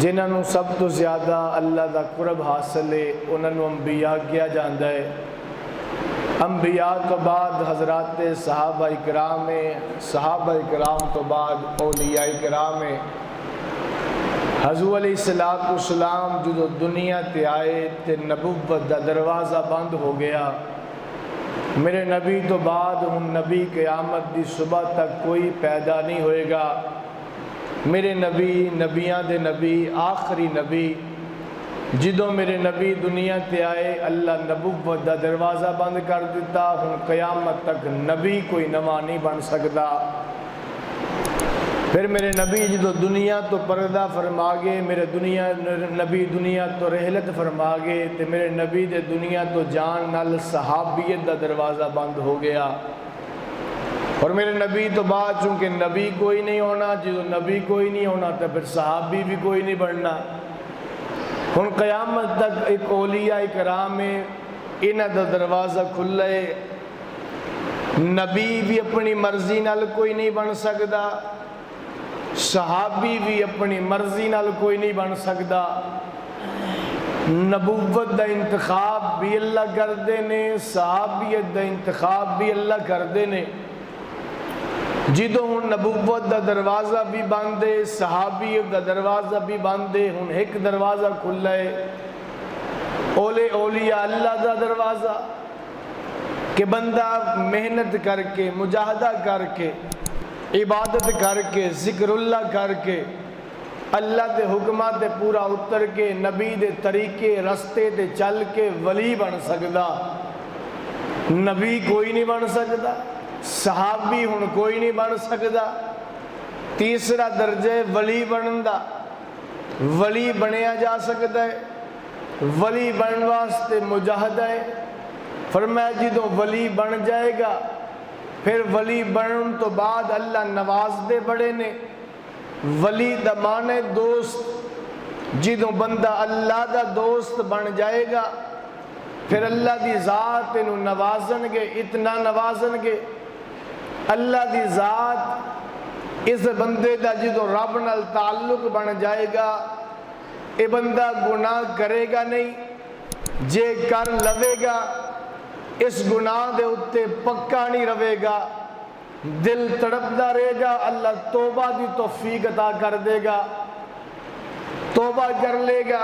جنہاں نو سب تو زیادہ اللہ دا قرب حاصل ہے انہاں نو انبیاء کیا جاندا ہے۔ انبیاء تو بعد حضرات صحابہ اکرام ہیں، صحابہ اکرام تو بعد اولیاء اکرام ہیں۔ حضور علیہ السلام جو دنیا تے آئے تے نبوت دا دروازہ بند ہو گیا۔ میرے نبی تو بعد ہن نبی قیامت دی صبح تک کوئی پیدا نہیں ہوئے گا۔ میرے نبی نبیاں دے نبی آخری نبی جدوں میرے نبی دنیا تے آئے اللہ نبوت دا دروازہ بند کر دیتا۔ ہن قیامت تک نبی کوئی نواں نہیں بن سکتا۔ پھر میرے نبی جدوں دنیا تو پردہ فرما گئے، میرے نبی دنیا تو رحلت فرما گئے تے میرے نبی دے دنیا تو جان نال صحابیت دا دروازہ بند ہو گیا۔ اور میرے نبی تو بعد چونکہ نبی کوئی نہیں ہونا، جدوں نبی کوئی نہیں ہونا تو پھر صحابی بھی کوئی نہیں بننا۔ ہن قیامت تک ایک اولیاء اکرام ہے، انہاں دا دروازہ کھلا ہے۔ نبی بھی اپنی مرضی نال کوئی نہیں بن سکتا، صحابی بھی اپنی مرضی نال کوئی نہیں بن سکتا۔ نبوت دا انتخاب بھی اللہ کردے نے، صحابیت دا انتخاب بھی اللہ کردے نے۔ جدوں ہن نبوت دا دروازہ بھی بند ہے، صحابیت دا دروازہ بھی بند ہے، ہن ایک دروازہ کھلا ہے اولیاء اللہ دا دروازہ کہ بندہ محنت کر کے، مجاہدہ کر کے، عبادت کر کے، ذکر اللہ کر کے، اللہ دے حکمات دے پورا اتر کے، نبی دے طریقے رستے دے چل کے ولی بن سکدا۔ نبی کوئی نہیں بن سکتا، صحابی ہن کوئی نہیں بن سکتا۔ تیسرا درجہ ولی بنن دا، ولی بنیا جا سکتا ہے۔ ولی بنن واسطے مجاہدہ ہے۔ فرمایا جدوں ولی بن جائے گا پھر ولی بنن تو بعد اللہ نواز دے بڑے نے۔ ولی دا معنی دوست، جدوں بندہ اللہ دا دوست بن جائے گا پھر اللہ دی ذات انہوں نوازن گے، اتنا نوازن گے اللہ دی ذات اس بندے دا جدوں رب نال تعلق بن جائے گا اے بندہ گناہ کرے گا نہیں، جے کر لوے گا اس گناہ دے اتے پکا نہیں رہے گا، دل تڑپدا رہے گا، اللہ توبہ دی توفیق عطا کر دے گا، توبہ کر لے گا۔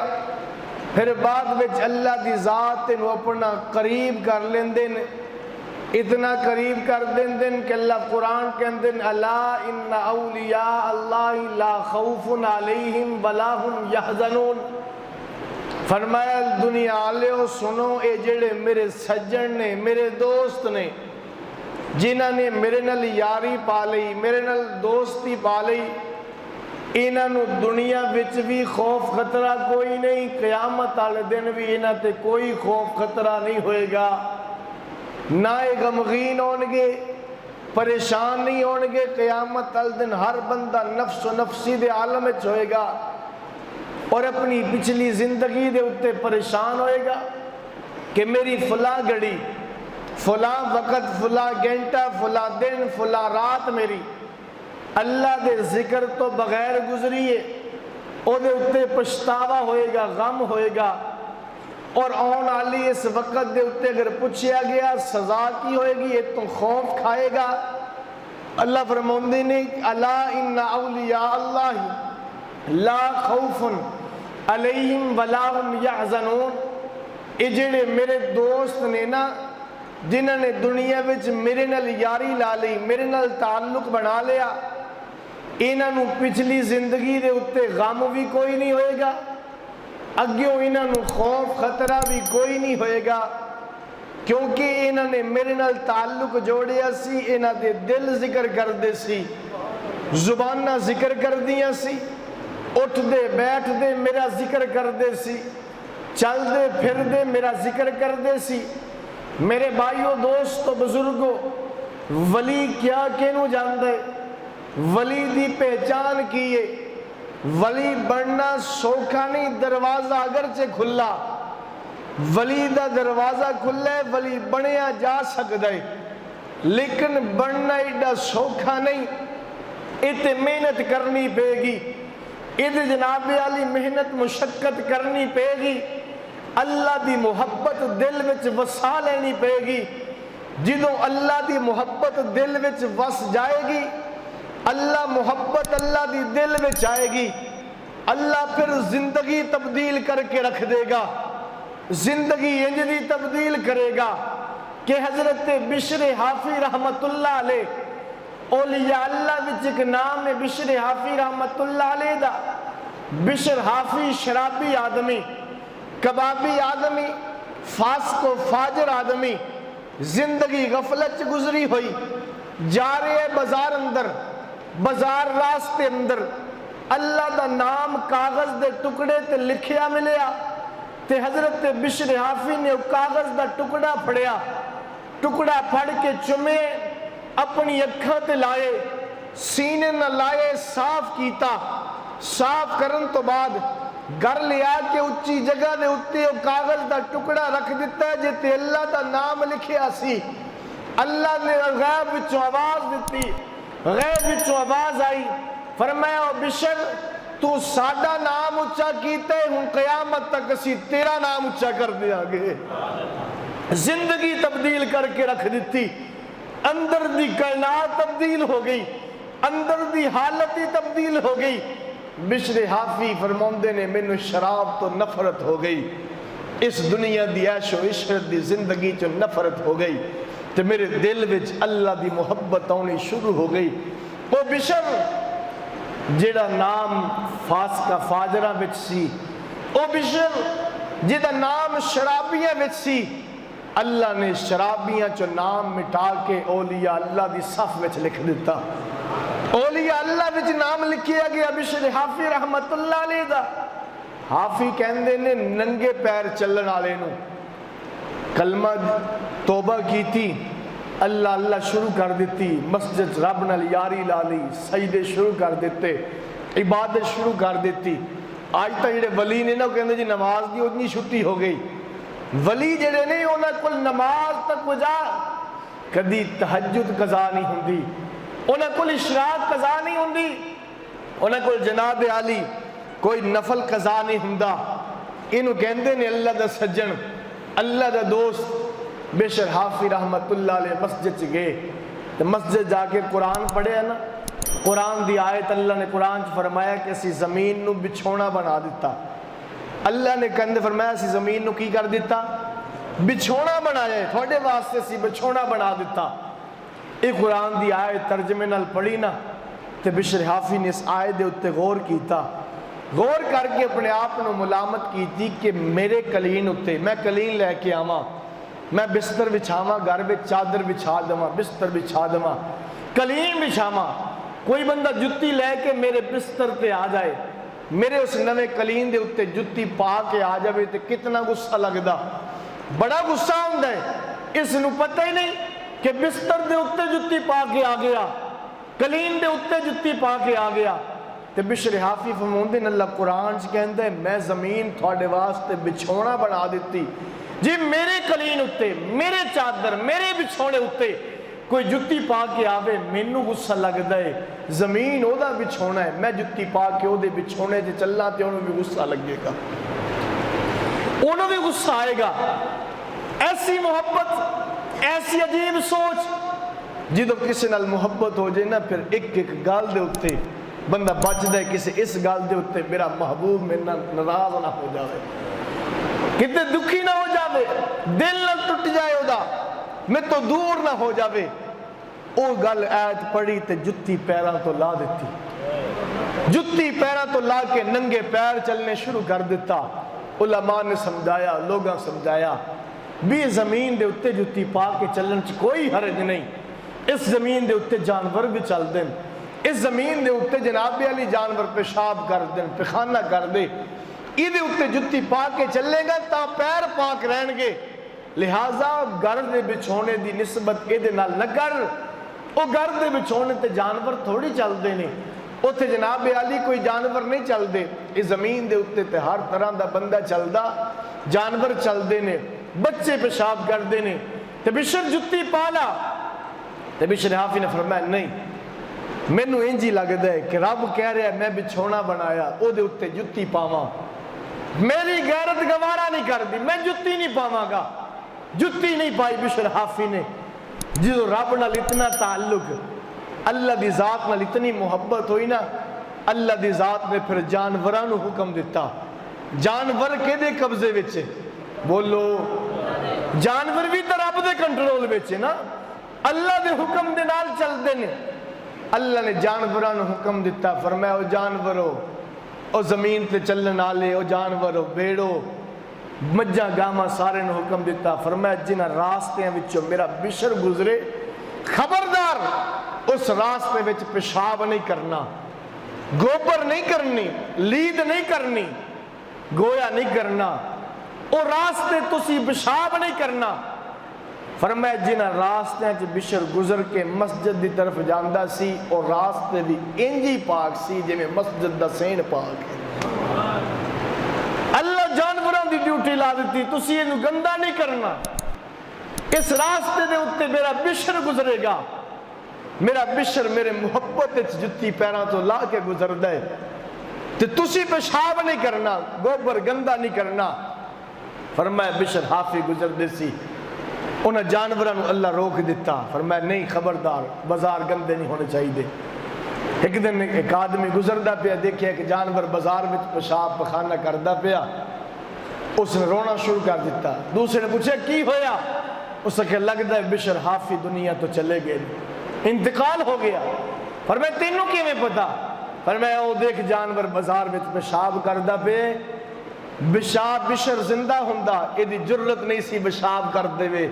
پھر بعد وچ اللہ دی ذات انہوں اپنا قریب کر لیندے نے، اتنا قریب کر دیندے کہ اللہ قرآن کہندے الا ان اولیاء اللہ لا خوف علیہم ولا هم یحزنون۔ فرمایا دنیا والےو سنو، اے جڑے میرے سجن نے، میرے دوست نے، جنہاں نے میرے نال یاری پا لئی، میرے نال دوستی پا لئی، انہاں نو دنیا وچ بھی خوف خطرہ کوئی نہیں، قیامت والے دن بھی انہاں تے کوئی خوف خطرہ نہیں ہوئے گا۔ نہ غمگین ہون گے، پریشان نہیں ہون گے۔ قیامت والے دن ہر بندہ نفس و نفسی دے عالم وچ ہوئے گا اور اپنی پچھلی زندگی دے اتے پریشان ہوئے گا کہ میری فلاں گھڑی، فلاں وقت، فلاں گھنٹہ، فلاں دن، فلاں رات میری اللہ دے ذکر تو بغیر گزری ہے، او دے اتے پچھتاوا ہوئے گا، غم ہوئے گا۔ اور آن والی اس وقت دے اتے اگر پوچھیا گیا سزا کی ہوئے گی، یہ تو خوف کھائے گا۔ اللہ فرماندے نے الا ان اولیاء اللہ لا خوف علیہم ولا هم یحزنون۔ اے جڑے میرے دوست نے نا، جنہاں نے دنیا وچ میرے نال یاری لا لی، میرے نال تعلق بنا لیا، انہاں نو پچھلی زندگی دے اتے غم بھی کوئی نہیں ہوئے گا، اگیوں انہاں نو خوف خطرہ بھی کوئی نہیں ہوئے گا، کیونکہ انہاں نے میرے نال تعلق جوڑیا سی، انہاں دے دل ذکر کر دے سی، زبانہ ذکر کر دیا سی، اٹھ دے بیٹھ دے میرا ذکر کر دے سی، چل دے پھر دے میرا ذکر کر دے سی۔ میرے بھائیوں، دوستو، بزرگوں، ولی کیا کینوں جاندے؟ ولی دی پہچان کیے؟ ولی بننا سوکھا نہیں، دروازہ اگرچہ کھلا، ولی دا دروازہ کھلا ہے، ولی بنیا جا سکتا ہے، لیکن بننا ایڈا سوکھا نہیں، اتنے محنت کرنی پے گی۔ یہ جناب علی محنت مشقت کرنی پے گی، اللہ دی محبت دل وچ وسا لینی پے گی۔ جدوں اللہ دی محبت دل وچ وس جائے گی، اللہ محبت اللہ دی دل وچ آئے گی، اللہ پھر زندگی تبدیل کر کے رکھ دے گا۔ زندگی انج دی تبدیل کرے گا کہ حضرت بشر حافی رحمت اللہ علیہ، اولیاء اللہ وچ ایک نام ہے بشر حافی رحمت اللہ علیہ دا۔ بشر حافی شرابی آدمی، کبابی آدمی، فاسق و فاجر آدمی، زندگی غفلت گزری ہوئی، جا رہے بازار اندر، بازار راستے اندر اللہ دا نام کاغذ دے ٹکڑے تے لکھیا ملیا، تے حضرت بشر حافی نے کاغذ دا ٹکڑا پھڑیا، ٹکڑا پھڑ کے چمے، اپنی اکھاں تے لائے، سینے نہ لائے، صاف کیتا۔ صاف کرن تو بعد گھر لیا کے اچھی جگہ دے اتے او کاغذ دا ٹکڑا رکھ دیتا ہے جتے اللہ دا نام لکھیا سی۔ اللہ نے غیب وچوں آواز دیتی، غیب وچوں آواز آئی، فرمایا او بشر تو ساڈا نام اچھا کیتے ہوں قیامت تک اسی تیرا نام اچھا کر دیا گے۔ زندگی تبدیل کر کے رکھ دیتی، اندر دی کائنات تبدیل ہو گئی، اندر دی حالت ہی تبدیل ہو گئی۔ بشر حافی فرماندے نے مینوں شراب تو نفرت ہو گئی، اس دنیا دی عیش و عشرت دی زندگی چ نفرت ہو گئی، تے میرے دل وچ اللہ دی محبت آنی شروع ہو گئی۔ وہ بشر جیڑا نام فاسقہ فاجرہ وچ سی، وہ بشر جیڑا نام شرابیاں وچ سی، اللہ نے شرابیاں چو نام مٹا کے اولیاء اللہ دی صف وچ لکھ دیتا۔ اولیاء اللہ وچ نام لکھیا گیا بشر حافی رحمت اللہ علیہ دا۔ حافی کہندے نے ننگے پیر چلن والے نو کلمہ توبہ کیتی، اللہ اللہ شروع کر دیتی، مسجد رب نال یاری لا لی، سجدے شروع کر دیتے، عبادت شروع کر دیتی۔ آج تک جڑے ولی نے نا کہندے جی نماز دی اتنی چھٹی ہو گئی، ولی جڑے نہیں انہاں کول نماز تک وجا کدی تہجد قضا نہیں ہوندی، انہاں کول اشراق قضا نہیں ہوندی، انہاں کول جناب عالی کوئی نفل قضا نہیں ہوندا۔ انہوں کہندے نے اللہ دا سجن، اللہ دا دوست۔ بشر حافی رحمت اللہ علیہ مسجد چ گئے، تو مسجد جا کے قرآن پڑھے نا، قرآن دی آیت اللہ نے قرآن چ فرمایا کہ اسی زمین نو بچھونا بنا دیتا۔ اللہ نے کہندے فرمایا اسی زمین نو کی کر دیتا؟ بچھونا بنایا، تھوڑے واسطے اسی بچھونا بنا دیتا۔ ایک قرآن دی آیت ترجمے نال پڑھی نا، تے بشر حافی نے اس آیت دے اتے غور کیتا، غور کر کے اپنے آپ نو ملامت کیتی کہ میرے کلین اتے میں کلین لے کے آواں، میں بستر بچھاواں، گھر میں چادر بچھا دواں، بستر بچھا دواں، کلین بچھاواں، کوئی بندہ جتی لے کے میرے بستر تے آ جائے، میرے اس نوے کلین دے اتے جتی پا کے آ جائے تے کتنا غصہ لگدا، بڑا غصہ ہوندا ہے۔ اس نو پتہ ہی نہیں کہ بستر دے اتے جتی پا کے آ گیا، کلین دے اتے جتی پا کے آ گیا۔ تے بشر حافی فرماندے نے اللہ قرآن چ کہندا ہے میں زمین تھوڑے واسطے بچھونا بنا دیتی، جی میرے کلین اتے، میرے چادر، میرے بچھونے اتے کوئی جتی پا کے آوے مینوں غصہ لگدا ہے، زمین او دا بچھونا ہے، میں جتی پا کے او دے بچھونے تے چلا تے انہوں بھی غصہ لگے گا، انہوں بھی غصہ آئے گا۔ ایسی محبت، ایسی عجیب سوچ، جدو کسی نال محبت ہو جائے نا پھر ایک ایک گال دے اتے بندہ بچ دے، کسی اس گال دے اتے میرا محبوب میرے ناراض نہ ہو جاوے، کتنے دکھی نہ ہو جاوے، دل نہ ٹوٹ جائے او دا، میں تو دور نہ ہو جاوے، او گل آیت پڑھی تے جتی پیران تو لا دیتی، جتی پیران تو لا کے ننگے پیر چلنے شروع کر دیتا۔ علماء نے سمجھایا، لوگاں سمجھایا بھی زمین دے اتے جتی پا کے چلن چ کوئی حرج نہیں، اس زمین دے اتے جانور بھی چل دیں، اس زمین دے اتے جناب علی جانور پیشاب کر دیں، پیخانہ کر دے، ایدے اتے جتی پا کے چلے گا تا پیر پاک رہن گے، لہٰذا گھر دے بچھونے دی نسبت ایدے نال نہ کر، او گھر دے بچھونے تے جانور تھوڑی چل دے نے، اوتھے جناب علی کوئی جانور نہیں چل دے، اس زمین دے اتے تے ہر طرح دا بندہ چل دا، جانور چل دے نے، بچے پیشاب کر دے نے، تے بشر جتی پالا، تے بشر حافی نے فرمایا نہیں، مینوں انج ہی لگدا ہے کہ رب کہہ رہا ہے میں بچھونا بنایا او دے اتے جتی پاواں، میری غیرت گوارا نہیں کردی، میں جتی نہیں پاواں گا۔ جتی نہیں پائی بشر حافی نے۔ جدو رب نال اتنا تعلق، اللہ دی ذات نال اتنی محبت ہوئی نا، اللہ دی ذات نے پھر جانوراں نو حکم دیتا۔ جانور کے دے قبضے وچ؟ بولو، جانور بھی تو رب دے کنٹرول وچ نا، اللہ دے حکم دے نال چلدے نے۔ اللہ نے جانوراں نو حکم دیتا، فرمایا او جانورو، او زمین تے چلن والے، او جانورو، بیڑو، مجھا گاما، سارے نو حکم دیتا، فرمایا جنہاں راستیاں وچوں میرا بشر گزرے، خبردار اس راستے وچ پیشاب نہیں کرنا، گوبر نہیں کرنی، لید نہیں کرنی، گویا نہیں کرنا، او راستے تسی پیشاب نہیں کرنا۔ فرمایا جنہاں راستیاں چ بشر گزر کے مسجد دی طرف جاندا سی، اور راستے بھی انجی پاک سی جویں مسجد دا سین پاک ہے۔ اللہ جانوراں دی ڈیوٹی لا دیتی، تسی اینو گندا نہیں کرنا، اس راستے دے اوتے میرا بشر گزرے گا، میرا بشر میرے محبت وچ جتی پیراں تو لا کے گزردا ہے، تے تسی پیشاب نہیں کرنا، گوبر گندا نہیں کرنا۔ فرمایا بشر حافی گزردے سی، انہاں جانوراں نو اللہ روک دیتا، فرمایا نہیں، خبردار، بازار گندے نہیں ہونے چاہیے۔ ایک دن ایک آدمی گزردا پیا، دیکھیا کہ جانور بازار میں پیشاب پخانہ کردا پیا، اس نے رونا شروع کر دیتا۔ دوسرے نے پوچھا کی ہویا؟ اس نے لگدا ہے بشر حافی دنیا تو چلے گئے، انتقال ہو گیا۔ فرمایا تینوں کیویں پتا؟ فرمایا او دیکھ جانور بازار میں پیشاب کردا پے، بشر زندہ ہوندا ایدی جرت نہیں سی پیشاب کر دے وے،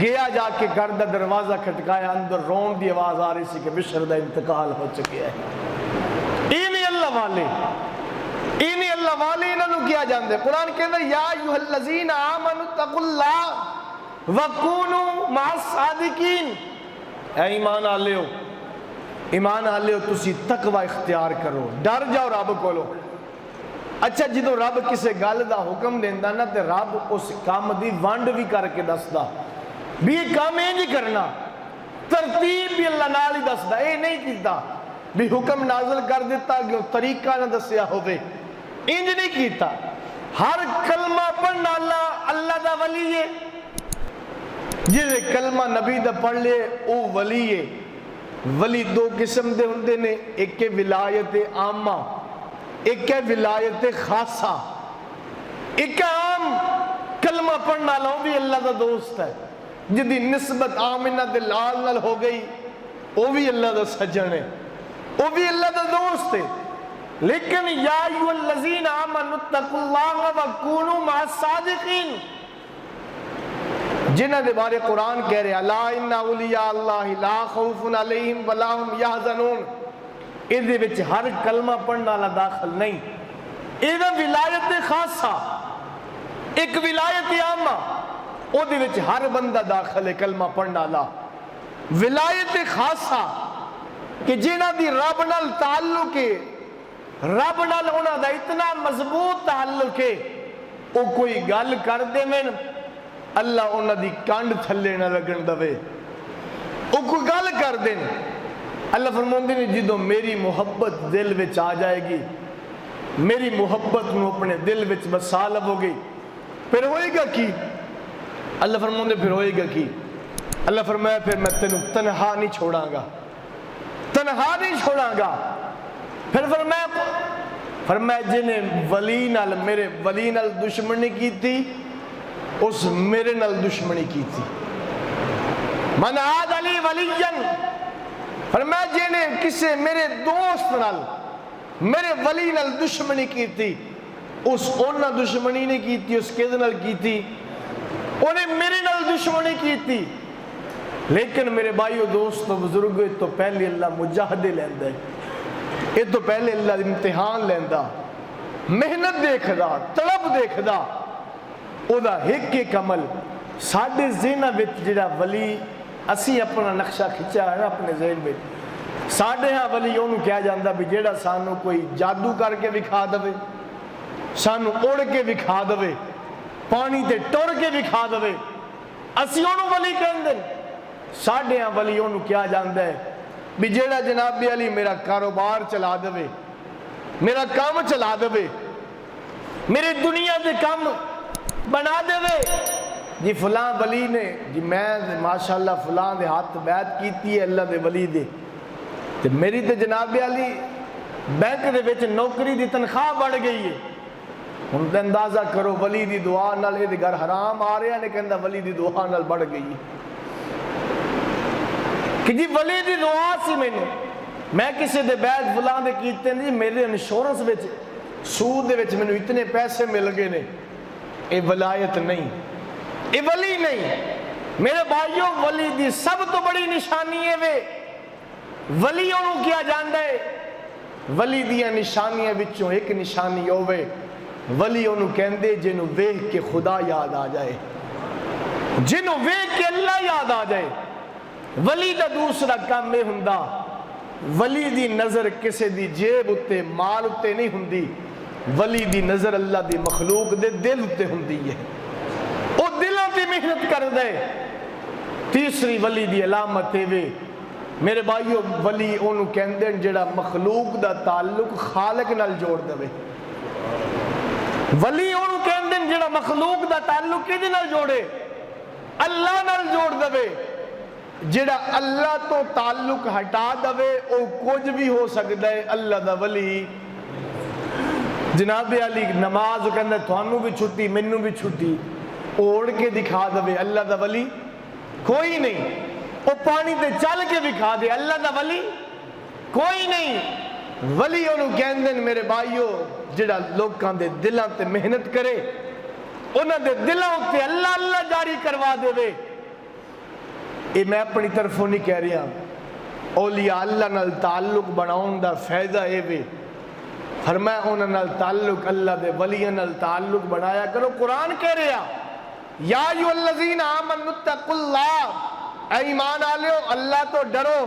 گیا جا کے گھر دا دروازہ کھٹکایا، اندر رون دی آواز آ رہی سی کہ بشر دا انتقال ہو چکیا ہے۔ اینی اللہ والے، اینی اللہ والے، انہاں نو کیا جاندے؟ قرآن کہندا یا ایھا الذین آمنوا اتقوا اللہ وکونوا مع الصادقین۔ اے ایمان والےو، ایمان والےو، تسی تقوی اختیار کرو، ڈر جاؤ رب کولو۔ اچھا جدو رب کسے گل دا حکم دیندا نا تے رب اس کام دی ونڈ بھی کر کے دسدا بھی یہ کام نہیں کرنا، ترتیب بھی اللہ نال ہی دسدا، اے نہیں کیتا بھی حکم نازل کر دیتا کہ طریقہ نہ دسیا ہوئے، انج نہیں کیتا۔ ہر کلمہ پڑھنا اللہ دا ولی ہے، جسے کلمہ نبی دا پڑھ لے او ولی ہے۔ ولی دو قسم دے ہوندے نے، ایک ہے ولایت عامہ، ایک ہے ولایت خاصہ۔ ایک عام کلمہ پڑھنا لو بھی اللہ دا دوست ہے، جدی نسبت آمنہ دے لال نال ہو گئی وہ بھی اللہ دا سجن ہے، وہ بھی اللہ دا دوست ہے۔ لیکن یا ایھا الذین آمنوا اتقوا اللہ وکونوا مع الصادقین، جنہ دے بارے قرآن کہہ رہے الا ان اولیاء اللہ لا خوف علیہم ولا هم یحزنون، ایدے وچ ہر کلمہ پڑھنا والا داخل نہیں۔ ایدہ ولایت خاصہ، ایک ولایت عامہ، او دے وچ ہر بندہ داخل ہے کلمہ پڑھنا والا۔ ولایت خاصہ کہ جنہ دی رب نال تعلق ہے، رب نال انہاں دا اتنا مضبوط تعلق ہے، او کوئی گل کر دے میں اللہ انہاں دی کانڈ تھلے نہ لگن دوے، او کوئی گل کر دیں اللہ فرماندے نے جدو میری محبت دل وچ آ جائے گی، میری محبت نو اپنے دل وچ بسا لو گی، پھر ہوئے گا کی؟ اللہ فرماندے پھر ہوئے گا کی؟ اللہ فرمایا پھر میں تینوں تنہا نہیں چھوڑاں گا، تنہا نہیں چھوڑاں گا۔ پھر فرمایا جنہیں ولی نال، میرے ولی نال دشمنی کی تھی، اس میرے نال دشمنی کی تھی۔ من عاد علی ولیًا، فرمایا جنہیں کسے میرے دوست نال، میرے ولی نال دشمنی کی تھی، اس انہاں دشمنی نہیں کی تھی، اس کس نال کی تھی؟ انہیں میرے نال دشمنی کی تھی۔ لیکن میرے بھائیو دوستو بزرگو، تو پہلے اللہ مجاہدے لیندہ ہے، یہ تو پہلے اللہ امتحان لیندہ، محنت دیکھدا، طلب دیکھدا، او دا ایک عمل ساڈے ذہن وچ جڑا ولی اسی اپنا نقشہ کھچا ہے نا اپنے ذہن میں، ساڈے ہاں ولی انہوں کیا جاندہ بھی جیڑا سانو کوئی جادو کر کے دکھا دوے، سانو اڑ کے دکھا دوے، پانی تے ٹر کے دکھا دوے، اسی انہوں ولی کہندے۔ ساڈے ہاں ولی انہوں کیا جاندہ ہے بھی جیڑا جناب علی میرا کاروبار چلا دے، میرا کام چلا دے، میرے دنیا دے کام بنا دے، جی فلاں ولی نے جی میں ماشاءاللہ فلاں دے ہاتھ بیعت کیتی ہے اللہ دے ولی دے، تے میری تے جناب علی بینک دے وچ نوکری دی تنخواہ بڑھ گئی ہے، ہن تے اندازہ کرو ولی دی دعا نال اے دے گھر حرام آ رہے نے، کہندا ولی دی دعا نال بڑھ گئی ہے کہ جی ولی دی دعا سی میں کسی دے بیعت فلاں دے کیتے نہیں، میرے انشورنس وچ سود دے وچ مینوں اتنے پیسے مل گئے نے، اے ولایت نہیں، اے ولی نہیں میرے بھائیوں۔ ولی دی سب تو بڑی نشانی ہے وے ولی انہوں کیا جاندا ہے، ولی دیاں نشانیاں وچوں ایک نشانی ہوے ولی انہوں کہندے جنوں ویکھ کے خدا یاد آ جائے، جنوں ویکھ کے اللہ یاد آ جائے۔ ولی دا دوسرا کام یہ ہوندا ولی دی نظر کسے دی جیب اتے مال اتے نہیں ہوندی، ولی دی نظر اللہ دی مخلوق دے دل اتے ہوندی ہے، او دلوں تے محنت کر دے۔ تیسری ولی دی علامت ہے میرے بھائیو، ولی انہوں کہندے جڑا مخلوق دا تعلق خالق نال جوڑ دے، ولی انہوں کہندے جڑا مخلوق دا تعلق کدے نال جوڑے، اللہ نال جوڑ دے۔ جڑا اللہ تو تعلق ہٹا دے او کچھ بھی ہو سکتا ہے اللہ دا ولی۔ جناب علی نماز کہندے تھانوں بھی چھٹی مینوں بھی چھٹی، اوڑ کے دکھا دے اللہ دا ولی کوئی نہیں، او پانی تے چل کے دکھا دے اللہ دا ولی کوئی نہیں۔ ولی انہوں کہندے میرے بھائیو جڑا لوکاں دے دلاں تے محنت کرے، انہاں دے دلاں تے اللہ اللہ جاری کروا دے۔ یہ میں اپنی طرفوں نہیں کہہ رہا، اولیاء اللہ نال تعلق بناؤں دا فائدہ اے وے، فرمایا انہاں نال تعلق اللہ دے ولیاں نال تعلق بنایا کرو۔ قرآن کہہ رہا یا ایھا الذین آمنوا اتقوا اللہ، اے ایمان والو اللہ تو ڈرو۔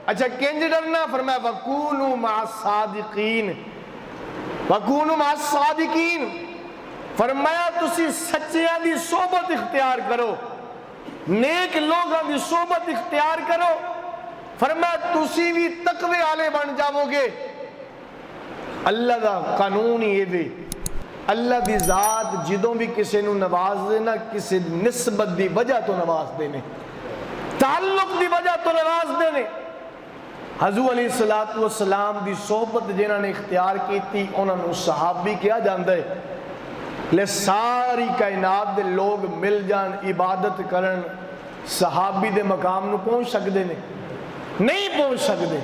اچھا کنج ڈرنا؟ فرمایا وکونوا مع الصادقین، وکونوا مع الصادقین، فرمایا تسی سچیاں دی صحبت اختیار کرو، نیک لوگاں دی صحبت اختیار کرو، فرمایا تسی بھی تقوی والے بن جاؤ گے۔ اللہ دا قانون یہ وے، اللہ دی ذات جدوں بھی کسی نو نواز دینا کسی نسبت دی وجہ تو نواز دینے، تعلق دی وجہ تو نواز دینے۔ حضور علیہ السلام دی صحبت جنہاں نے اختیار کی تھی انہاں نو صحابی کیا جاندا ہے، لے ساری کائنات دے لوگ مل جان عبادت کرن صحابی دے مقام نو پہنچ سکدے نے؟ نہیں پہنچ سکدے۔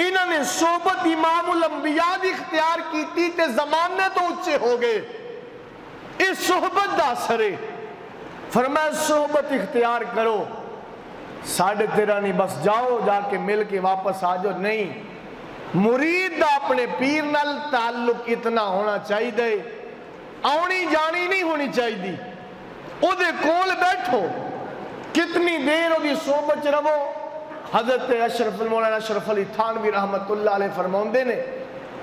انہوں نے صحبت امام الانبیاء دی اختیار کی تھی تے زمانے تو اچھے ہو گئے، اس صحبت دا اثر ہے۔ فرمایا صحبت اختیار کرو، 13.5 نہیں بس جاؤ جا کے مل کے واپس آ جاؤ، نہیں، مرید دا اپنے پیر نال تعلق اتنا ہونا چاہیے، آنی جانی نہیں ہونی چاہیے، او دے کول بیٹھو، کتنی دیر او دی صحبت رہو۔ حضرت مولانا اشرف علی تھانوی رحمت اللہ علیہ فرماؤندے نے،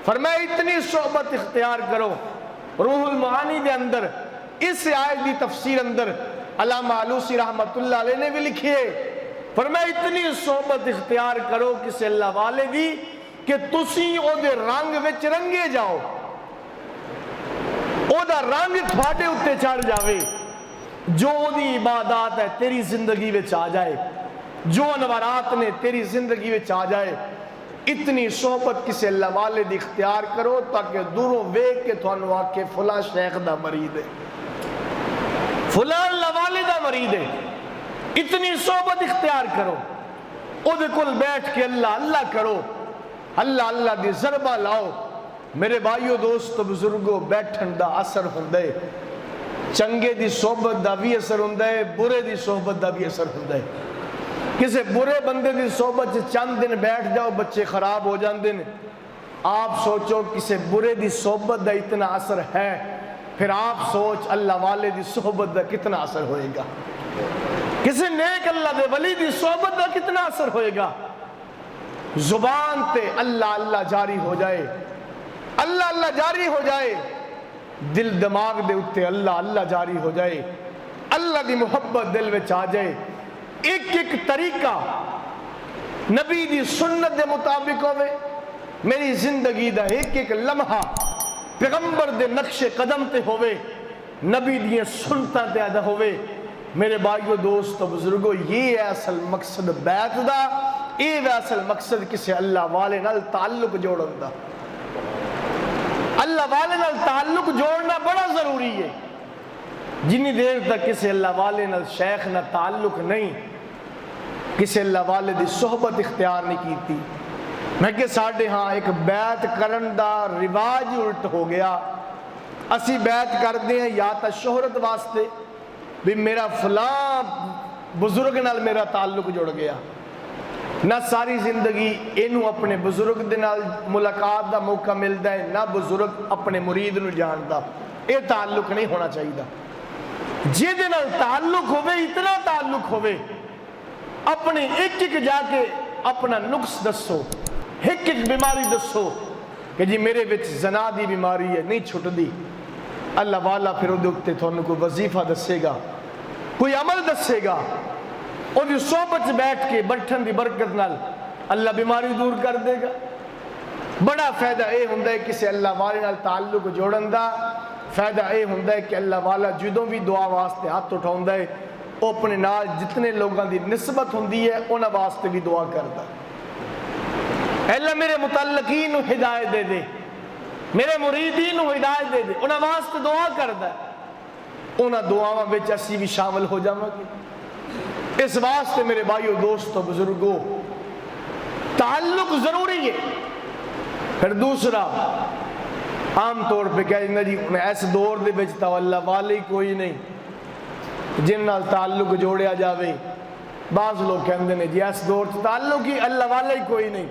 فرمایا اتنی صحبت اختیار کرو۔ روح المعانی دے اندر اس آیت دی تفسیر اندر علامہ علوسی رحمت اللہ علیہ نے بھی لکھیے، فرمایا اتنی صحبت اختیار کرو کسی اللہ والے دی کہ تسی او دے رنگ وچ رنگے جاؤ، او دا رنگ تھوڑے اتے چڑھ جاوے، جو دی عبادات ہے تیری زندگی وچ آ جائے، جو انوارات نے تیری زندگی وچ آ جائے۔ اتنی صحبت کسی اللہ والے دی اختیار کرو تاکہ دوروں ویکھ کے تھانوں آکے فلاں شیخ دا مرید ہے، فلاں اللہ والے دا مرید ہے۔ اتنی صحبت اختیار کرو، او دے کل بیٹھ کے اللہ اللہ کرو، اللہ اللہ دی ضربہ لاؤ۔ میرے بھائیو دوستو بزرگو بیٹھن دا اثر ہوندے، چنگے دی صحبت دا بھی اثر ہوندے، برے دی صحبت دا بھی اثر ہوندے۔ کسی برے بندے دی صحبت چند دن بیٹھ جاؤ بچے خراب ہو جاندے نے، آپ سوچو کسی برے دی صحبت دا اتنا اثر ہے، پھر آپ سوچ اللہ والے دی صحبت دا کتنا اثر ہوئے گا، کسی نیک اللہ دے ولی دی صحبت دا کتنا اثر ہوئے گا۔ زبان تے اللہ اللہ جاری ہو جائے، اللہ اللہ جاری ہو جائے، دل دماغ دے اتے اللہ اللہ جاری ہو جائے، اللہ دی محبت دل وچ آ جائے۔ ایک ایک طریقہ نبی دی سنت دے مطابق ہوئے، میری زندگی دا ایک ایک لمحہ پیغمبر دے نقش قدم تے ہوئے، نبی دی سنتاں تے ادا ہوئے۔ میرے بھائیو دوستو بزرگو، یہ ہے اصل مقصد بیعت دا، یہ ہے اصل مقصد کسی اللہ والے نال تعلق جوڑن دا۔ اللہ والے نال تعلق جوڑنا بڑا ضروری ہے۔ جنی دیر تک کسی اللہ والے نال شیخ نہ تعلق نہیں، کسی اللہ والے دی صحبت اختیار نہیں کیتی، میں کہ ساڑھے ہاں ایک بیعت کرن دا رواج الٹ ہو گیا۔ اسی بیعت کر دیں یا تا شہرت واسطے بھی میرا فلاں بزرگ نال میرا تعلق جڑ گیا، نہ ساری زندگی اینو اپنے بزرگ دے نال ملاقات دا موقع ملدا ہے، نہ بزرگ اپنے مرید نو جاندا۔ یہ تعلق نہیں ہونا چاہیے۔ جے دے نال تعلق ہوئے، اتنا تعلق ہوئے، اپنے ایک ایک جا کے اپنا نقص دسو، ایک ایک بیماری دسو کہ جی میرے وچ زنا دی بیماری ہے، نہیں چھٹ دی۔ اللہ والا پھر وہ دکھتے تھوڑا کوئی وظیفہ دسے گا، کوئی عمل دسے گا، اور جو صحبت بیٹھ کے بٹھن دی برکت نال اللہ بیماری دور کر دے گا۔ بڑا فائدہ اے ہوندہ ہے کسی اللہ والے نال تعلق جوڑن دا۔ فائدہ اے ہوندہ ہے کہ اللہ والا جدوں بھی دعا واسطے ہاتھ اٹھاؤندہ ہے، وہ اپنے نال جتنے لوگاں دی نسبت ہوندی ہے انہاں واسطے بھی دعا کردا۔ اے اللہ میرے متعلقین نو ہدایت دے دے، میرے مریدین نو ہدایت دے دے، انہاں واسطے دعا کردا ہے۔ انہاں دعاواں وچ اسی بھی شامل ہو جاواں گے۔ اس واسطے میرے بھائیو دوستو بزرگو، تعلق ضروری ہے۔ پھر دوسرا، عام طور پہ کہہ جی ایسے دور دے وچ تا اللہ والے کوئی نہیں جن نال تعلق جوڑیا جاوے۔ بعض لوگ کہندے نے جی اس دور سے تعلق ہی اللہ والے کوئی نہیں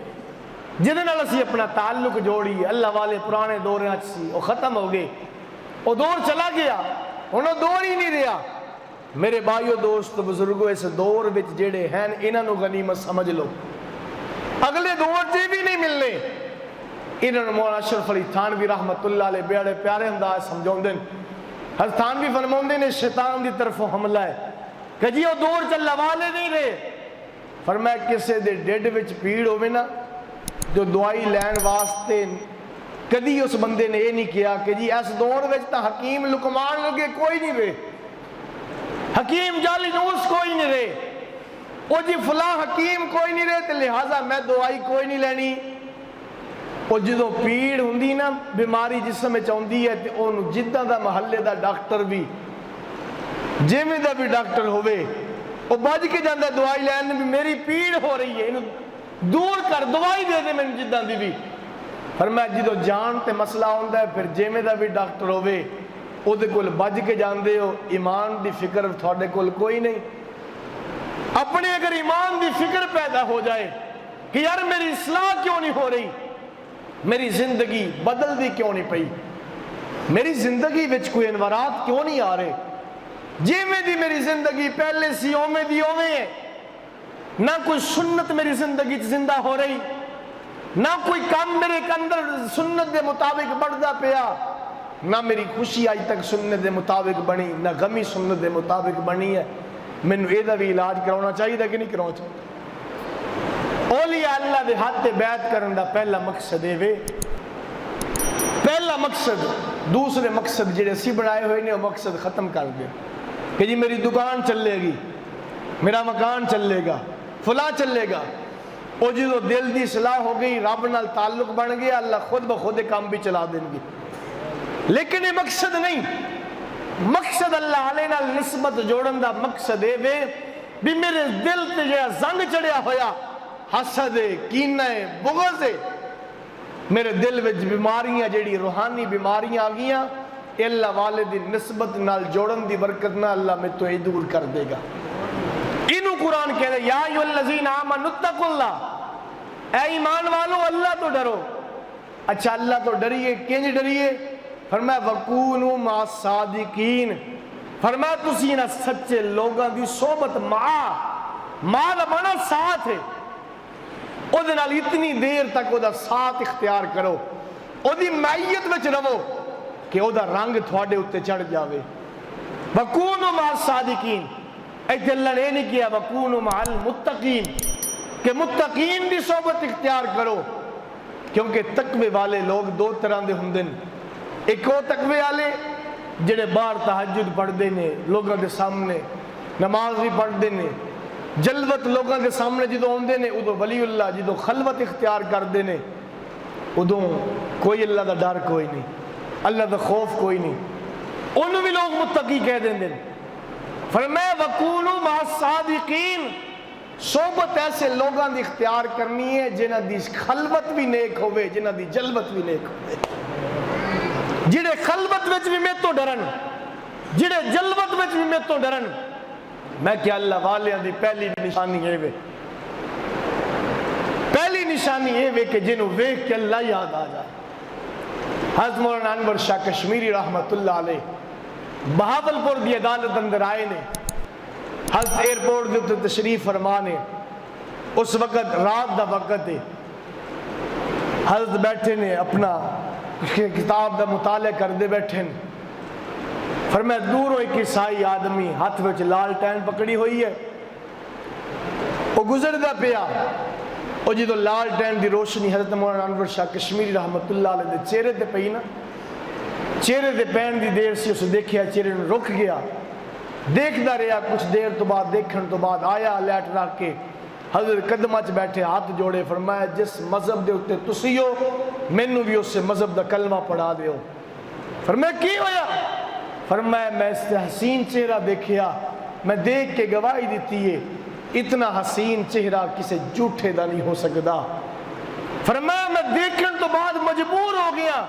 جن نال اسی اپنا تعلق جوڑی۔ اللہ والے پرانے دوراں وچ سی، وہ ختم ہو گئے، وہ دور چلا گیا، انہوں دور ہی نہیں رہا۔ میرے بھائیو دوست بزرگو، اس دور وچ جڑے ہیں انہاں نو غنیمت سمجھ لو، اگلے دور جے بھی نہیں ملنے۔ انہوں نے مولانا اشرف علی تھانوی رحمت اللہ علیہ بڑے پیارے انداز سمجھاؤں دن۔ حضرت تھانوی فرماؤں نے شیطان دی طرف حملہ ہے کہ جی وہ دور چلا والے نہیں رہے۔ فرمایا کسے دے ڈیڈ وچ پیڑ ہوئے نا، جو دعائی لین واسطے کدی اس بندے نے یہ نہیں کیا کہ جی اس دور وچ تا حکیم لقمان لگے کوئی نہیں رہے، حکیم جعلی نوس کوئی نہیں رہے، وہ جی فلاں حکیم کوئی نہیں رہے، تو لہٰذا میں دعائی کوئی نہیں لینی۔ اور جدوں پیڑ ہوندی نا، بیماری جسم میں چاہندی ہے، تو انہوں جدہ دا محلے دا ڈاکٹر بھی جیویں دا بھی ڈاکٹر ہوئے، وہ بج کے جاندہ دعائی لین بھی میری پیڑ ہو رہی ہے، انہوں دور کر دعائی دے دے میں جدہ دی بھی۔ فرمایا جدوں جان تے مسئلہ ہوندہ ہے، پھر جیویں دا بھی ڈاکٹر ہوئے، او دے کول بج کے جاندے ہو، ایمان دی فکر تھوڑے کول کوئی نہیں۔ اپنے اگر ایمان دی فکر پیدا ہو جائے کہ یار میری اصلاح کیوں نہیں ہو رہی، میری زندگی بدل دی کیوں نہیں پئی، میری زندگی وچ کوئی انوارات کیوں نہیں آ رہے، جی میں دی میری زندگی پہلے سی اومے دی اومے ہے، نہ کوئی سنت میری زندگی زندہ ہو رہی، نہ کوئی کام میرے اندر سنت دے مطابق بڑھدا پیا، نہ میری خوشی آج تک سنت دے مطابق بنی، نہ غمی سنت دے مطابق بنی ہے۔ میں نے یہ بھی علاج کرانا چاہیے کہ نہیں کرانا چاہیے۔ اولیاء اللہ دے ہاتھ تے بیعت کرن دا پہلا مقصد ہے وے، پہلا مقصد۔ دوسرے مقصد جڑے اسی بنائے ہوئے نے وہ مقصد ختم کر دے کہ جی میری دکان چلے گی، میرا مکان چلے گا، فلاں چلے گا۔ وہ جدو دل دی اصلاح ہو گئی، رب نال تعلق بن گیا، اللہ خود بخود کام بھی چلا دیں گے۔ لیکن یہ مقصد نہیں، مقصد اللہ علیہ نال نسبت جوڑن دا مقصد ہے وے بھی میرے دل تے جڑا زنگ چڑھیا ہویا، حسد ہے، کینہ ہے، بغض ہے، میرے دل وچ بیماریاں جڑی روحانی بیماریاں آ گئیاں، اللہ والے دی نسبت نال جوڑن دی برکت نہ اللہ میں تو یہ دور کر دے گا۔ انہوں قرآن کہہ رہے یا ایھا الذین آمنوا اتقوا اللہ، اے ایمان والو اللہ تو ڈرو۔ اچھا اللہ تو ڈریے، کینج ڈریے؟ فرمایا وَکُونُوا مَعَ الصَّادِقِینَ، فرمایا تسی نہ سچے لوگاں دی صحبت ماں دا بنا ساتھ ہے، او دے نال اتنی دیر تک او دا ساتھ اختیار کرو، او دی معیت وچ رہو کہ او دا رنگ تھوڑے اتے چڑھ جاوے۔ وَکُونُوا مَعَ الصَّادِقِینَ، ایتھے اللہ نے نہیں کیا وَکُونُوا مَعَ الْمُتَّقِینَ کہ متقین دی صحبت اختیار کرو، کیونکہ تقوی والے لوگ دو طرح دے ہوندے نے۔ ایک وہ تقوی والے جڑے باہر تہجد پڑھتے ہیں لوگوں کے سامنے، نماز بھی پڑھتے ہیں، جلوت لوگوں کے سامنے جدو آتے ہیں ادو ولی اللہ جدو خلوت اختیار کرتے ہیں ادو کوئی اللہ دا ڈر کوئی نہیں، اللہ دا خوف کوئی نہیں، انہوں بھی لوگ متقی کہہ دیں دیں۔ فرمایا وَقُولُوا مَعَ الصَّادِقِينَ، صحبت ایسے لوگوں دی اختیار کرنی ہے جنہ دی خلوت بھی نیک ہوئے، جنہ دی جلوت بھی نیک ہوئے، جڑے خلوت وچ بھی میں تو ڈرن، جڑے جلوت وچ بھی میں تو ڈرن۔ میں کیا اللہ والیاں دی پہلی نشانی یہ وے، پہلی نشانی یہ وے کہ جنہوں ویکھ کے اللہ یاد آ جائے۔ حضرت مولانا انور شاہ کشمیری رحمت اللہ علیہ بہاولپور دی عدالت اندر آئے نے، حضرت ایئرپورٹ دے تے تشریف فرمانے، اس وقت رات دا وقت ہے، حضرت بیٹھے نے اپنا کتاب دا مطالعہ کر دے بیٹھے نے۔ فرمایا دوروں ایک عیسائی آدمی ہاتھ وچ لالٹین پکڑی ہوئی ہے، وہ گزردا پیا، وہ جدو لالٹین دی روشنی حضرت مولانا انور شاہ کشمیری رحمت اللہ علیہ دے چہرے تے پئی نا، چہرے تے پین دی دیر سے اسے دیکھیا، چہرے نے رک گیا، دیکھدا رہا، کچھ دیر تو بعد دیکھن تو بعد آیا لیٹ رکھ کے حضرت قدمہ چ بیٹھے ہاتھ جوڑے، فرمایا جس مذہب دے اتے تسی ہو مینوں بھی اس سے مذہب دا کلمہ پڑھا دیو۔ فرمایا کی ہویا؟ فرمایا میں اس سے حسین چہرہ دیکھیا، میں دیکھ کے گواہی دیتی ہے اتنا حسین چہرہ کسی جھوٹے دا نہیں ہو سکتا۔ فرمایا میں دیکھن تو بعد مجبور ہو گیا،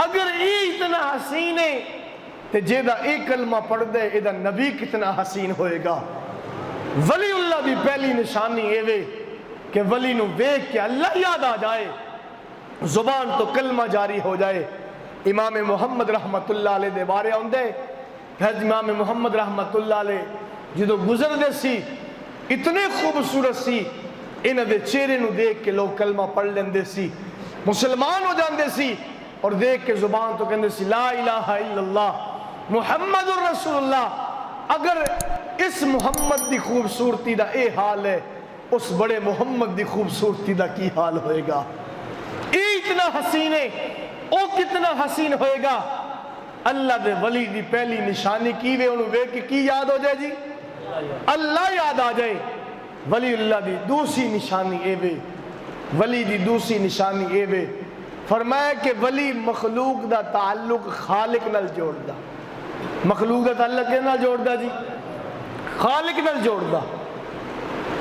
اگر یہ اتنا حسین ہے تو جیدہ ایک کلمہ پڑھ دے ایدہ نبی کتنا حسین ہوئے گا۔ ولی اللہ دی پہلی نشانی یہ وے کہ ولی نو دیکھ کے اللہ یاد آ جائے، زبان تو کلمہ جاری ہو جائے۔ امام محمد رحمت اللہ علیہ دے بارے ہوندے، حضرت امام محمد رحمت اللہ علیہ جدو گزر دے سی اتنے خوبصورت سی، انہ دے چہرے نو دیکھ کے لوگ کلمہ پڑھ لیندے سی، مسلمان ہو جاندے سی، اور دیکھ کے زبان تو کہندے سی لا الہ الا اللہ محمد الرسول اللہ۔ اگر اس محمد دی خوبصورتی دا اے حال ہے، اس بڑے محمد دی خوبصورتی دا کی حال ہوئے گا؟ اے اتنا حسین ہے، او کتنا حسین ہوئے گا؟ اللہ دے ولی دی پہلی نشانی کی وے انہوں وے کہ کی یاد ہو جائے جی؟ اللہ یاد آ جائے۔ ولی اللہ دی دوسری نشانی اے وے، ولی دی دوسری نشانی اے وے، فرمایا کہ ولی مخلوق دا تعلق خالق نال جوڑ دا۔ مخلوق دا تعلق کے نال جوڑ دا جی؟ خالق نال جوڑ دا،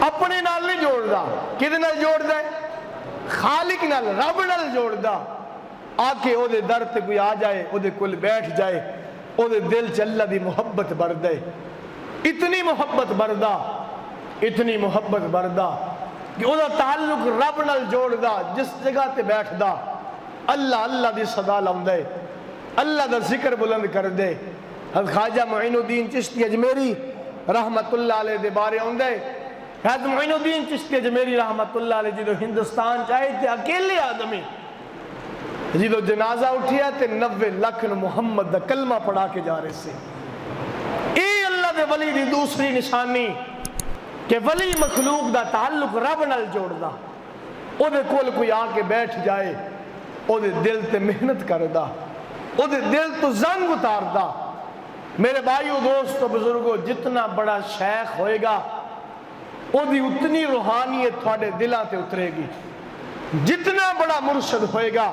اپنے نال نہیں جوڑ دا۔ کدے نال جوڑ دا ہے؟ خالق نال، رب نال جوڑ دا۔ آکے او دے در تے کوئی آ جائے، او دے کل بیٹھ جائے، او دے دل چ اللہ دی محبت بر دے، اتنی محبت بردا، اتنی محبت بردا کہ او دا تعلق رب نال جوڑ دا، جس جگہ تے بیٹھ دا اللہ اللہ دی صدا لاؤں دے، اللہ دا ذکر بلند کر دے۔ حضرت خواجہ معین الدین چشتی اجمیری رحمت اللہ علیہ دے بارے ہوندے، حضرت معین الدین چشتی اجمیری رحمت اللہ علیہ جدو ہندوستان چاہے تھے اکیلے آدمی، جدو جنازہ اٹھیا تے 90 لاکھ محمد دا کلمہ پڑھا کے جا رہے سے۔ اے اللہ دے ولی دی دوسری نشانی کہ ولی مخلوق دا تعلق رب نال جوڑ دا، او دے کول کوئی آ کے بیٹھ جائے، او دے دل تے محنت کر دا، او دے دل تو زنگ اتار دا۔ میرے بھائیو دوستو بزرگو، جتنا بڑا شیخ ہوئے گا او دی اتنی روحانیت تھوڑے دلاں تے اترے گی، جتنا بڑا مرشد ہوئے گا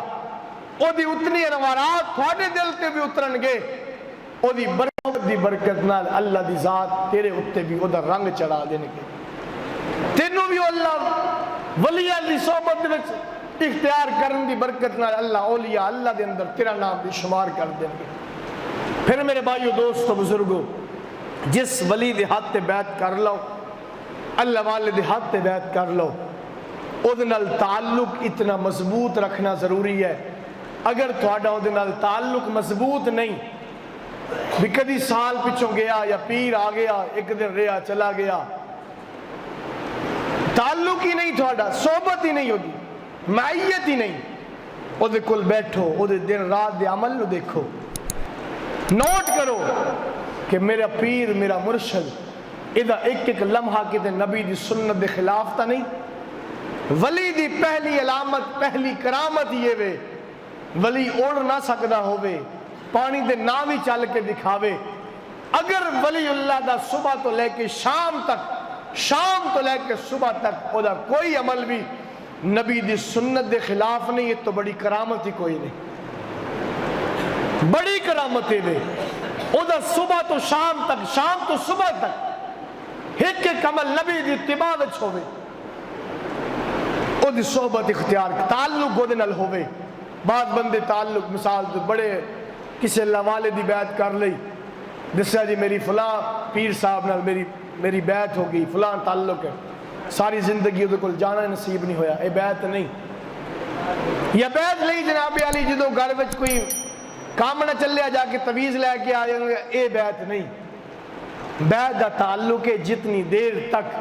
او دی اتنی انوارات تھوڑے دل تے بھی اترن گے، او دی برکت دی برکت نال اللہ دی ذات تیرے اتے بھی او دا رنگ چڑھا دینے گے، تینوں بھی اللہ ولیاں دی صحبت وچ اختیار کرن دی برکت نال اللہ اولیاء اللہ دے اندر تیرا نام بھی شمار کر دیں گے۔ پھر میرے بھائیو دوستو بزرگو، جس ولی دے ہاتھ تے بیعت کر لو، اللہ والے دے ہاتھ تے بیعت کر لو، او دے نال تعلق اتنا مضبوط رکھنا ضروری ہے۔ اگر تھوڑا او دے نال تعلق مضبوط نہیں، بھی کدی سال پچھوں گیا یا پیر آ گیا، ایک دن رہا چلا گیا، تعلق ہی نہیں تھوڑا، صحبت ہی نہیں ہوگی، معیت ہی نہیں، او دے کل بیٹھو، او دے دن رات دے عمل نو دیکھو، نوٹ کرو کہ میرا پیر میرا مرشد ادھا ایک ایک لمحہ کتے نبی دی سنت دے خلاف تا نہیں. ولی دی پہلی علامت پہلی کرامت یہ وے ولی اڑ نہ سکدا ہوئے پانی دے نہ بھی چل کے دکھاوے. اگر ولی اللہ دا صبح تو لے کے شام تو لے کے صبح تک او دا کوئی عمل بھی نبی دی سنت دے خلاف نہیں، یہ تو بڑی کرامت ہی کوئی نہیں. بڑی کرامت ہے او دا صبح تو شام تک، شام تو صبح تک ایک ایک عمل نبی دی اتباع وچ ہوئے، او دی صحبت اختیار تعلق دے نال ہوئے. بعض بندے تعلق مثال تو بڑے کسی اللہ والے دی بیعت کر لئی، دسیا جی میری فلاں پیر صاحب نال میری بیعت ہو گئی، فلاں تعلق ہے، ساری زندگی وہ کل جانا نصیب نہیں ہویا، اے بیعت نہیں. یا بیعت لئی جناب علی جدو گھر وچ کوئی کام نہ چلیا جا کے تویز لے کے آئے گا، اے بیعت نہیں. بیعت دا تعلق ہے جتنی دیر تک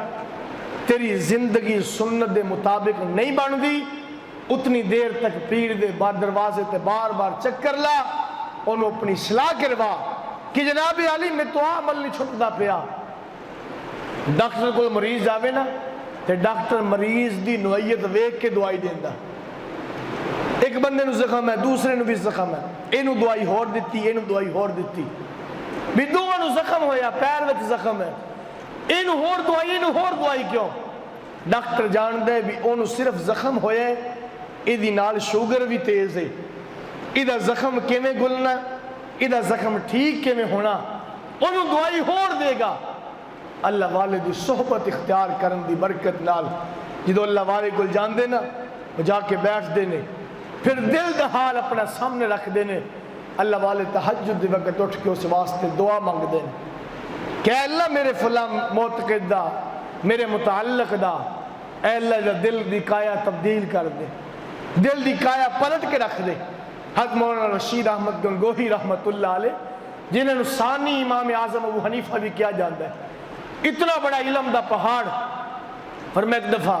تیری زندگی سنت دے مطابق نہیں بن دی اتنی دیر تک پیر دے دروازے تے بار بار چکر لا، انہوں اپنی اصلاح کروا کہ جناب علی میں تو عمل نہیں چھٹتا پیا. ڈاکٹر کو مریض آوے نا تے ڈاکٹر مریض دی نوعیت ویکھ کے دوائی دیندا. ایک بندے نو زخم ہے، دوسرے نو بھی زخم ہے، اینو دوائی ہور دیتی، اینو دوائی ہور دیتی، بھی دوواں نو زخم ہویا، پیر وچ زخم ہے، اینو ہور دوائی کیوں؟ ڈاکٹر جان دے بھی اونو صرف زخم ہوئے، ایدی نال شوگر بھی تیز ہے، ایدہ زخم کیویں گلنا، ایدہ زخم ٹھیک کیویں ہونا، اونو دوائی ہور دے گا. اللہ والے دی صحبت اختیار کرن دی برکت نال جدو اللہ والے کو جان دے نا جا کے بیٹھ دینے، پھر دل دا حال اپنا سامنے رکھ دینے. اللہ والے تہجد دی وقت اٹھ کے اس واسطے دعا مانگ دینے کہ اے اللہ میرے فلاں معتقد دا، میرے متعلق دا، اے اللہ دا دل دی کایا تبدیل کر دے، دل دی کایا پلٹ کے رکھ دے. حضرت مولانا رشید احمد گنگوہی رحمت اللہ علیہ جنہوں نے ثانی امام اعظم ابو حنیفہ بھی کیا جاتا ہے، اتنا بڑا علم دا پہاڑ. فرمایا ایک دفعہ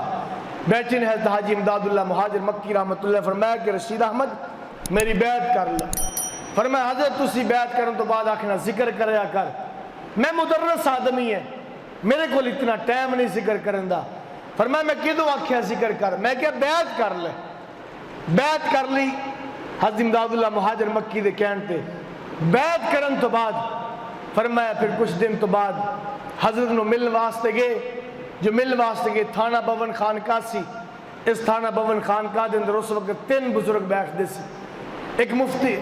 بیٹھے ہیں حاجی امداد اللہ مہاجر مکی رحمت اللہ، فرمایا کہ رشید احمد میری بیعت کر لیا. فرمایا حضرت تسی بیعت کرن تو بعد آخنا ذکر کریا کر، میں مدرس آدمی ہے، میرے کو اتنا ٹائم نہیں ذکر کرن دا. فرمایا میں کدو آکھیا ذکر کر، میں کیا بیعت کر لے. بیعت کر لی حضرت امداد اللہ مہاجر مکی دے کہن تے بیعت کرن تو بعد فرمایا پھر کچھ دن تو بعد حضرت نو مل واسطے گئے، جو مل واسطے گئے تھانہ بھون خانقاہ سی. اس تھانہ بھون خانقاہ دے اندر اس وقت 3 بزرگ بیٹھ دے سی. ایک مفتی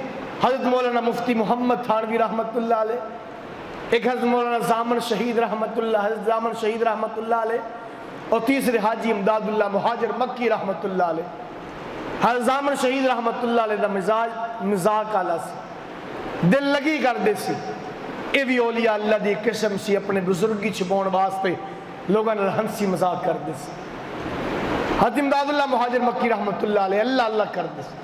حضرت مولانا مفتی محمد تھانوی رحمت اللہ علیہ، ایک حضرت مولانا زامن شہید رحمت اللہ، حضرت زامن شہید رحمت اللہ علیہ، اور تیسرے حاجی امداد اللہ مہاجر مکی رحمت اللہ علیہ. حضرت زامن شہید رحمت اللہ علیہ دا مزاج آلہ سی، دل لگی کر دے سی. اے بھی اولیاء اللہ دی قسم سی، اپنے بزرگی چھپاؤن واسطے لوگوں نے ہنسی مزاق کر دے سی. حضرت امداد اللہ مہاجر مکی رحمت اللہ علیہ اللہ اللہ کر دے سی.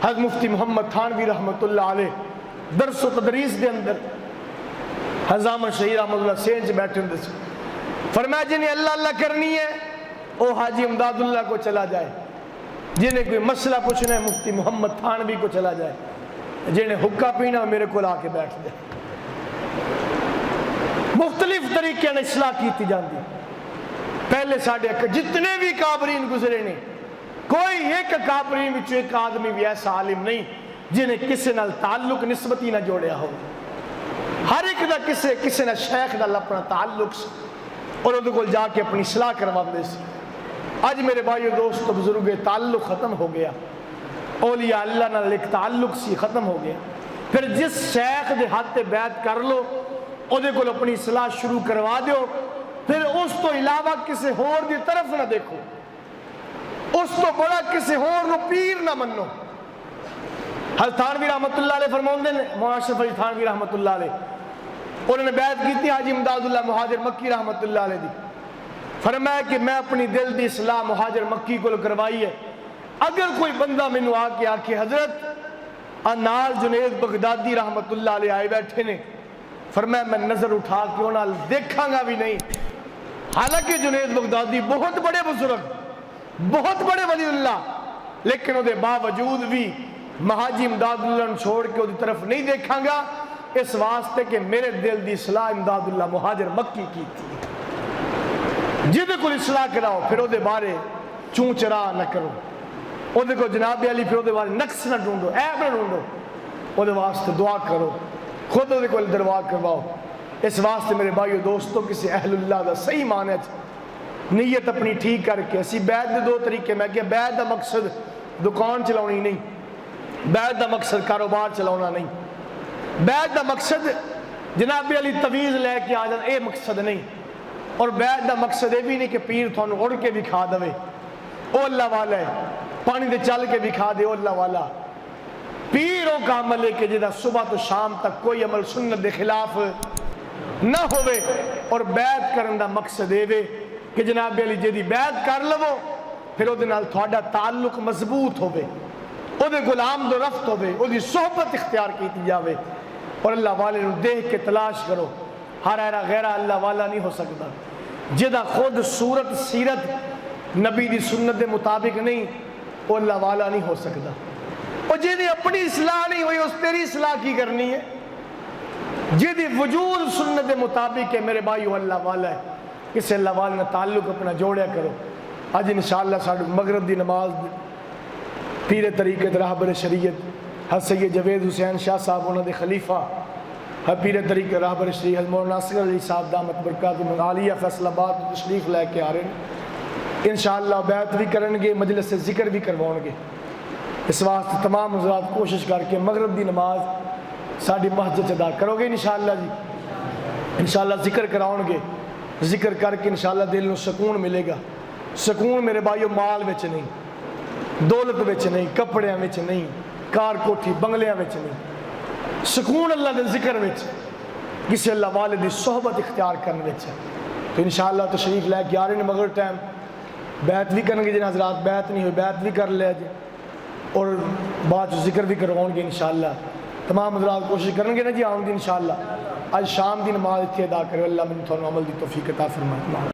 حضرت مفتی محمد تھانوی رحمت اللہ علیہ درس و تدریس دے اندر حضرت زامن شہید رحمت اللہ سینچ بیٹھے دے سی. فرمایا جنہیں اللہ اللہ کرنی ہے او حاجی امداد اللہ کو چلا جائے، جنہیں کوئی مسئلہ پوچھنا ہے مفتی محمد تھانوی کو چلا جائے، جنہیں حکا پینا میرے کو لا کے بیٹھ دے. مختلف طریقے نے اصلاح کی جاندی. پہلے ساڑھے جتنے بھی کابرین گزرے نے کوئی ایک کابرین وچ ایک آدمی بھی ایسا عالم نہیں جنہیں کسی نال تعلق نسبتی نہ جوڑیا ہو. ہر ایک دا کسی نہ شیخ نال اپنا تعلق سی اور وہ کو جا کے اپنی اصلاح کروا دے سی. آج میرے بھائیو دوستو بزرگ تعلق ختم ہو گیا، اولیاء اللہ نال ایک تعلق سی ختم ہو گیا. پھر جس شیخ دے ہاتھ تے بیعت کر لو او دے کو اپنی اصلاح شروع کروا دیو، پھر اس تو علاوہ کسی ہور دی طرف نہ دیکھو، اس تو بڑا کسی ہور نو پیر نہ منو. حضرت تھانوی رحمت اللہ علیہ فرماؤندے نے، مولانا اشرف علی تھانوی رحمت اللہ علیہ انہوں نے بیعت کی تھی حاجی امداد اللہ مہاجر مکی رحمت اللہ علیہ دی. فرمایا کہ میں اپنی دل دی اصلاح مہاجر مکی کو کروائی ہے. اگر کوئی بندہ مینوں آ کے آکھے حضرت نال جنید بغدادی رحمت اللہ علیہ آئے بیٹھے نے، فرمایا میں نظر اٹھا کے انہاں دیکھاں گا بھی نہیں. حالانکہ جنید بغدادی بہت بڑے بزرگ، بہت بڑے ولی اللہ، لیکن وہ دے باوجود بھی مہاجی امداد اللہ چھوڑ کے وہ دی طرف نہیں دیکھاں گا، اس واسطے کہ میرے دل دی اصلاح امداد اللہ مہاجر مکی کی تھی. جہدے کو اصلاح کراؤ پھر وہ بارے چون چرا نہ کرو، وہ کو جناب علی پھر وہ بارے نقص نہ ڈھونڈو، عیب نہ ڈھونڈو، وہ واسطے دعا کرو، خود وہ کو دعا کرواؤ۔ اس واسطے میرے بھائیو دوستو کسی اہل اللہ دا صحیح معنی نیت اپنی ٹھیک کر کے اسی بیعت دے دو طریقے میں کہ بیعت دا مقصد دکان چلاؤنی نہیں، بیعت دا مقصد کاروبار چلاؤنا نہیں، بیعت دا مقصد جناب علی تویز لے کے آ جانا، اے مقصد نہیں، اور بیعت دا مقصد یہ بھی نہیں کہ پیر تھانوں اڑ کے بھی کھا دے، او اللہ والا ہے، پانی دے چل کے بھی کھا دے، او اللہ والا پیر او کا عمل ہے کہ جدا صبح تو شام تک کوئی عمل سنت دے خلاف نہ ہوئے، اور بیعت کرن دا مقصد ہے کہ جناب علی جدی بیعت کر لو پھر او دے نال تھوڑا تعلق مضبوط ہوئے، او دے غلام دو رفت ہوئے، او دی صحبت اختیار کیتی جاوے، اور اللہ والے نو دیکھ کے تلاش کرو، ہر ایرا غیرہ اللہ والا نہیں ہو سکتا، جدا خود صورت سیرت نبی دی سنت دے مطابق نہیں وہ اللہ والا نہیں ہو سکتا، اور جدی اپنی اصلاح نہیں ہوئی اس تیری اصلاح کی کرنی ہے، جدی وجود سنت دے مطابق ہے میرے بھائیو اللہ والا ہے، کسی اللہ والا نے تعلق اپنا جوڑیا کرو۔ آج انشاءاللہ ساڑھے مغرب دی نماز پیر طریقت راہبر شریعت حضرت سید جوید حسین شاہ صاحب انہوں دے خلیفہ پیر طریقت راہبر شریعت حضرت مولانا ناصر علی صاحب دامت برکاتہم عالیہ فیصل آباد تشریف لے کے آ رہے ہیں، انشاءاللہ بیعت بھی کرن گے، مجلس سے ذکر بھی کرواؤں گے۔ اس واسطے تمام حضرات کوشش کر کے مغرب دی نماز ساڑھی مسجد ادا کرو گے انشاءاللہ جی، انشاءاللہ ذکر کراؤں گے، ذکر کر کے انشاءاللہ دل نو سکون ملے گا۔ سکون میرے بھائیو مال وچ نہیں، دولت وچ نہیں، کپڑیاں وچ نہیں، کار کوٹھی بنگلیاں وچ نہیں، سکون اللہ دے ذکر وچ، کسی اللہ والے دی صحبت اختیار کرنے وچ ہے۔ تو انشاءاللہ تشریف لے کے آ رہے ہیں مغرب ٹائم، بیعت بھی کریں گے جن حضرات بیعت نہیں ہوئی بیعت بھی کر لے جی، اور بعد ذکر بھی کرواؤں گے انشاءاللہ۔ تمام حضرات کوشش کریں گے نا جی آؤں گے انشاءاللہ، آج شام دی نماز اتھے ادا کرے، اللہ من تھانوں عمل دی توفیق عطا فرمائے۔